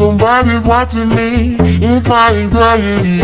Somebody's watching me. It's my anxiety.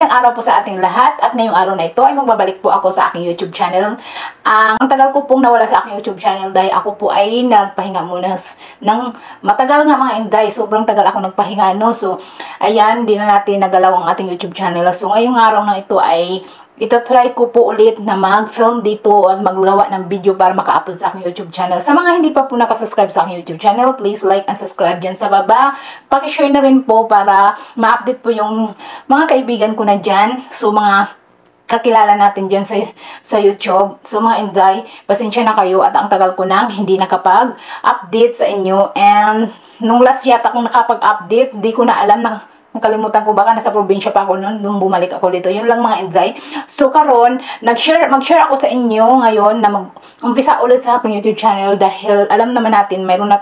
Ang araw po sa ating lahat at ngayong araw na ito ay magbabalik po ako sa aking YouTube channel. Ang tagal ko pong nawala sa aking YouTube channel dahil ako po ay nagpahinga muna ng matagal nga mga inday. Sobrang tagal ako nagpahinga, no? So, ayan, di na natin nagalaw ang ating YouTube channel. So, ngayong araw na ito ay itatry ko po ulit na mag-film dito at maggawa ng video para maka-upload sa aking YouTube channel. Sa mga hindi pa po nakasubscribe sa aking YouTube channel, please like and subscribe dyan sa baba. Paki-share na rin po para ma-update po yung mga kaibigan ko na dyan. So, mga kakilala natin dyan sa YouTube. So, mga inday, pasensya na kayo at ang tagal ko nang hindi nakapag-update sa inyo. And, nung last yata kung nakapag-update, di ko na alam na nakalimutan ko, baka nasa probinsya pa ako noon nung bumalik ako dito. Yun lang mga inday. So karon, mag-share ako sa inyo ngayon na mag-umpisa ulit sa aking YouTube channel dahil alam naman natin meron na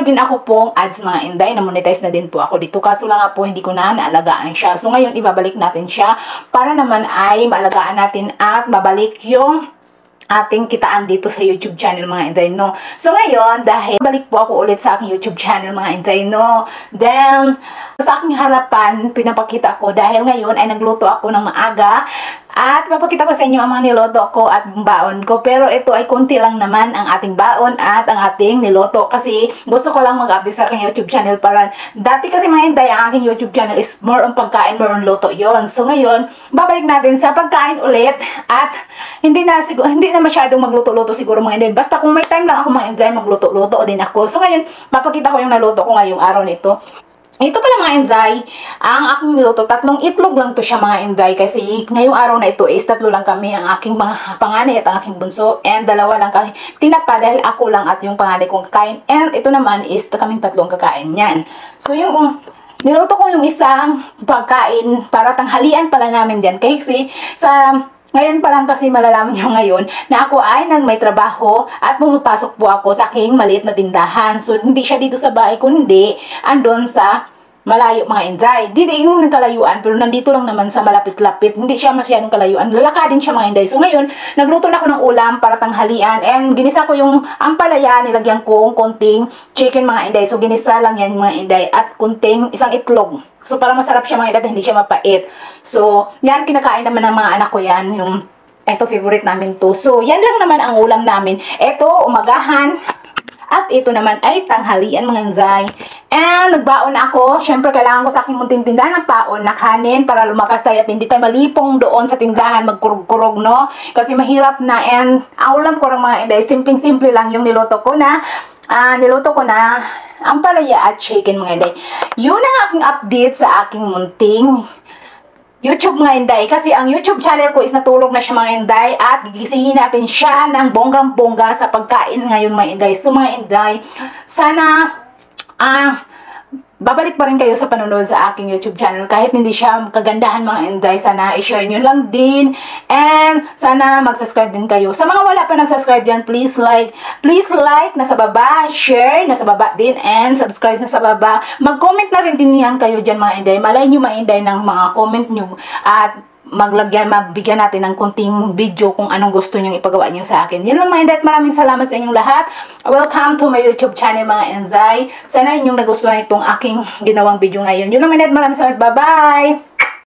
din ako pong ads mga inday, na monetize na din po ako dito. Kaso lang nga po hindi ko na naalagaan siya. So ngayon ibabalik natin siya para naman ay maalagaan natin at mabalik yung ating kitaan dito sa YouTube channel mga inday, no? So ngayon, dahil balik po ako ulit sa aking YouTube channel mga inday, no? Then, sa aking harapan, pinapakita ko dahil ngayon ay nagluto ako ng maaga at papakita ko sa inyo ang mga niloto ko at baon ko. Pero ito ay konti lang naman ang ating baon at ang ating niloto kasi gusto ko lang mag-update sa aking YouTube channel para dati kasi mga inday, ang aking YouTube channel is more on pagkain, more on luto yon. So ngayon, babalik natin sa pagkain ulit at hindi na masyadong magluto-luto siguro mga inday. Basta kung may time lang ako mga inday, magluto-luto din ako. So ngayon, papakita ko yung naluto ko ngayong araw nito. Ito pala mga inday, ang aking niluto, 3 itlog lang to siya mga inday kasi ngayong araw na ito is 3 lang kami, ang aking mga panganay at ang aking bunso, and 2 lang kami tinapa dahil ako lang at yung panganay kong kakain, and ito naman is kaming 3 kakain yan. So yung niluto ko yung isang pagkain para tanghalian pala namin dyan kasi ngayon pa lang kasi malalaman nyo ngayon na ako ay may trabaho at pumapasok po ako sa aking maliit na tindahan. So, hindi siya dito sa bahay, kundi andon sa malayo mga inday. Hindi yung kalayuan, pero nandito lang naman sa malapit-lapit. Hindi siya masyadong kalayuan. Lalakadin siya mga inday. So, ngayon, nagluto na ako ng ulam para tanghalian. And ginisa ko yung ampalaya, nilagyan ko konting chicken mga inday. So, ginisa lang yan mga inday. At konting isang itlog. So, para masarap siya mga inday, hindi siya mapait. So, yan, kinakain naman ng mga anak ko yan. Ito, favorite namin to. So, yan lang naman ang ulam namin. Ito, umagahan. At ito naman ay tanghalian mga inday. And nagbaon ako. Siyempre, kailangan ko sa aking munting tindahan ng paon na kanin para lumakas tayo at hindi tayo malipong doon sa tindahan, magkurog-kurog, no? Kasi mahirap na. And ang ulam ko lang mga inday, simpleng-simple lang yung niluto ko na ang palaya at chicken mga inday. Yun ang aking update sa aking munting YouTube mga inday. Kasi ang YouTube channel ko is natulog na siya mga inday at gigisingin natin siya ng bonggang-bongga sa pagkain ngayon mga inday. So mga inday, sana babalik pa rin kayo sa panonood sa aking YouTube channel. Kahit hindi siya kagandahan mga inday, sana i-share nyo lang din. And sana mag-subscribe din kayo. Sa mga wala pa nag-subscribe dyan, please like nasa baba, share nasa baba din, and subscribe nasa baba. Mag-comment na rin din yan kayo dyan mga inday. Malay nyo mga inday ng mga comment nyo at mabigyan natin ng konting video kung anong gusto nyong ipagawa nyo sa akin. Yun lang mga inday at maraming salamat sa inyong lahat. Welcome to my YouTube channel mga inday. Sana inyong nagustuhan itong aking ginawang video ngayon. Yun lang mga inday at maraming salamat. Bye-bye!